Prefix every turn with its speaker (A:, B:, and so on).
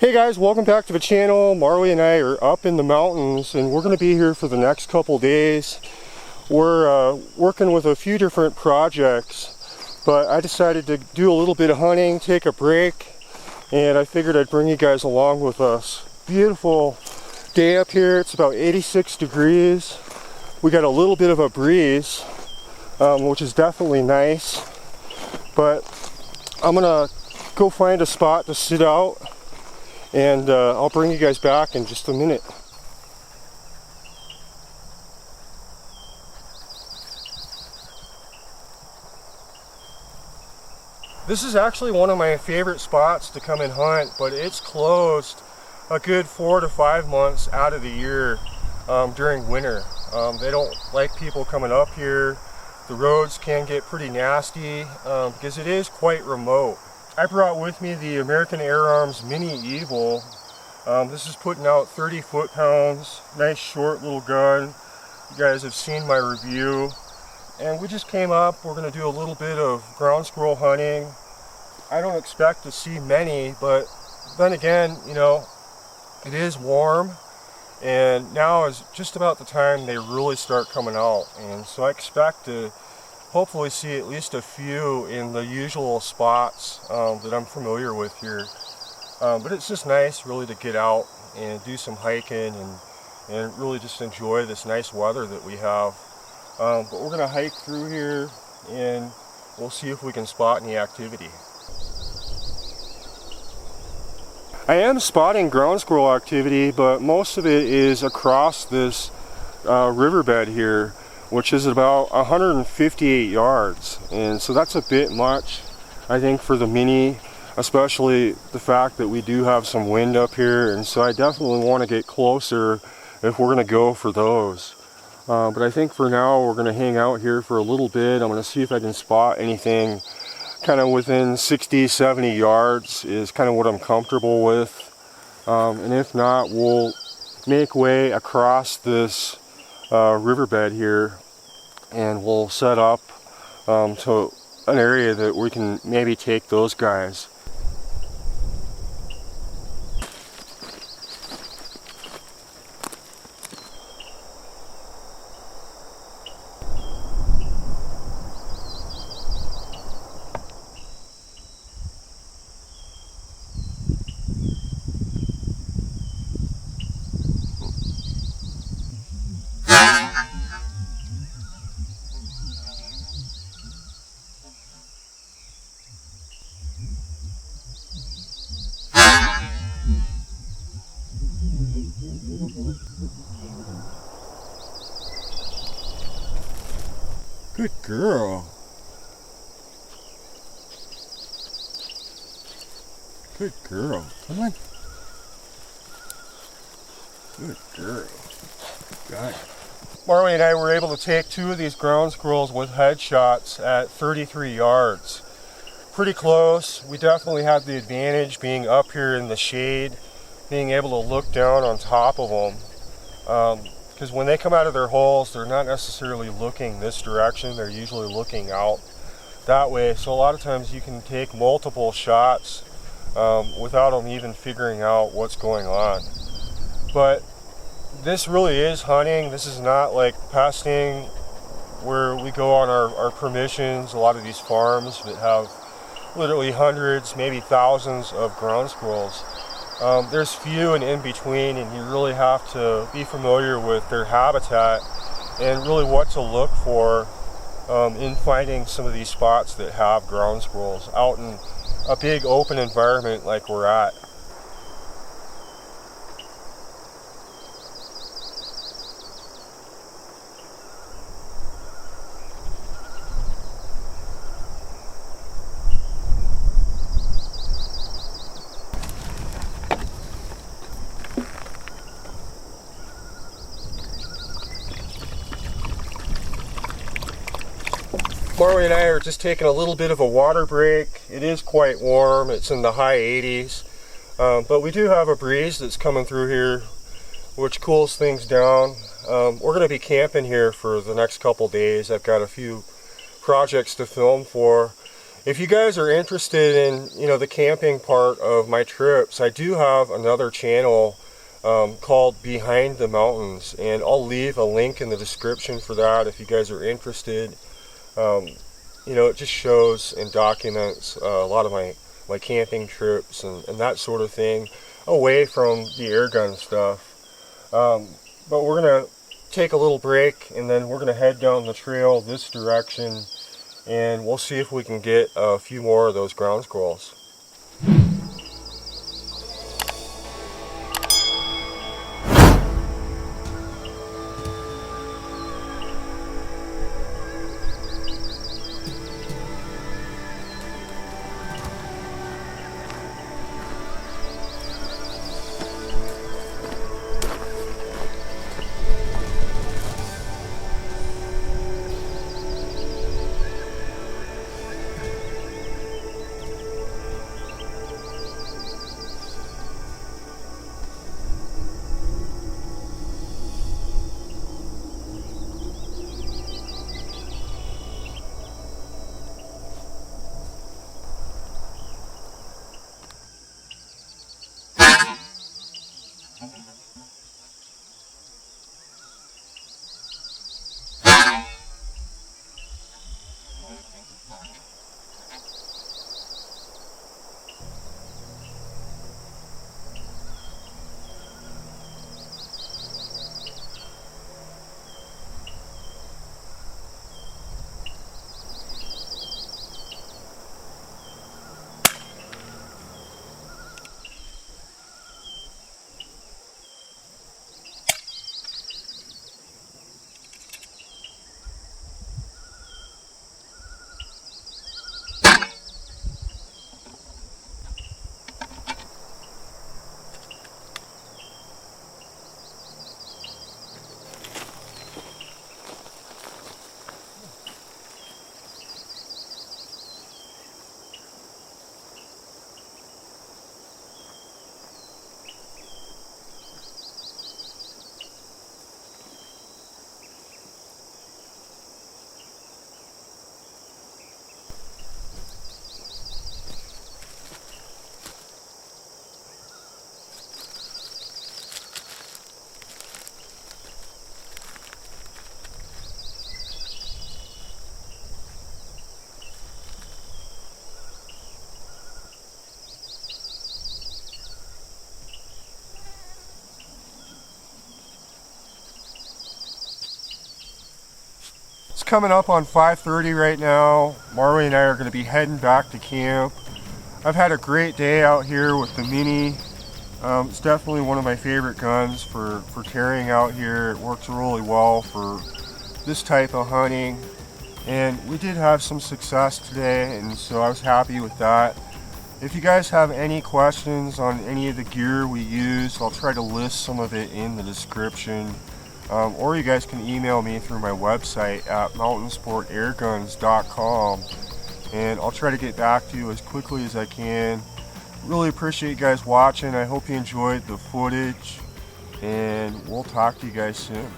A: Hey guys, welcome back to the channel. Marley and I are up in the mountains and we're going to be here for the next couple days. We're working with a few different projects, but I decided to do a little bit of hunting, take a break, and I figured I'd bring you guys along with us. Beautiful day up here. It's about 86 degrees. We got a little bit of a breeze, which is definitely nice, but I'm gonna go find a spot to sit out, and I'll bring you guys back in just a minute. This is actually one of my favorite spots to come and hunt, but it's closed a good 4 to 5 months out of the year during winter. They don't like people coming up here. The roads can get pretty nasty because it is quite remote. I brought with me the American Air Arms Mini Evol. This is putting out 30 foot-pounds, nice short little gun. You guys have seen my review. And we just came up, we're going to do a little bit of ground squirrel hunting. I don't expect to see many, but then again, you know, it is warm. And now is just about the time they really start coming out. And so I expect to hopefully see at least a few in the usual spots that I'm familiar with here. But it's just nice really to get out and do some hiking and really just enjoy this nice weather that we have. But we're going to hike through here and we'll see if we can spot any activity. I am spotting ground squirrel activity, but most of it is across this riverbed here, which is about 158 yards, and so that's a bit much, I think, for the Mini, especially the fact that we do have some wind up here, and so I definitely want to get closer if we're going to go for those. But I think for now we're going to hang out here for a little bit. I'm going to see if I can spot anything kind of within 60-70 yards is kind of what I'm comfortable with, and if not, we'll make way across this riverbed here and we'll set up to an area that we can maybe take those guys. Good girl. Good girl. Come on. Good girl. Got it. Marley and I were able to take 2 of these ground squirrels with headshots at 33 yards. Pretty close. We definitely had the advantage being up here in the shade, being able to look down on top of them. Because when they come out of their holes, they're not necessarily looking this direction, they're usually looking out that way. So a lot of times you can take multiple shots without them even figuring out what's going on. But this really is hunting. This is not like pesting where we go on our permissions. A lot of these farms that have literally hundreds, maybe thousands of ground squirrels. There's few and in between, and you really have to be familiar with their habitat and really what to look for in finding some of these spots that have ground squirrels out in a big open environment like we're at. Marley and I are just taking a little bit of a water break. It is quite warm. It's in the high 80s. But we do have a breeze that's coming through here, which cools things down. We're going to be camping here for the next couple days. I've got a few projects to film for, If you guys are interested in, the camping part of my trips, I do have another channel called Behind the Mountains, and I'll leave a link in the description for that if you guys are interested. It just shows and documents a lot of my camping trips and that sort of thing, away from the airgun stuff. But we're going to take a little break, and then we're going to head down the trail this direction, and we'll see if we can get a few more of those ground squirrels. It's coming up on 5:30 right now. Marley and I are going to be heading back to camp. I've had a great day out here with the Mini. It's definitely one of my favorite guns for carrying out here. It works really well for this type of hunting. And we did have some success today, and so I was happy with that. If you guys have any questions on any of the gear we use, I'll try to list some of it in the description. Or you guys can email me through my website at mountainsportairguns.com, and I'll try to get back to you as quickly as I can. Really appreciate you guys watching. I hope you enjoyed the footage, and we'll talk to you guys soon.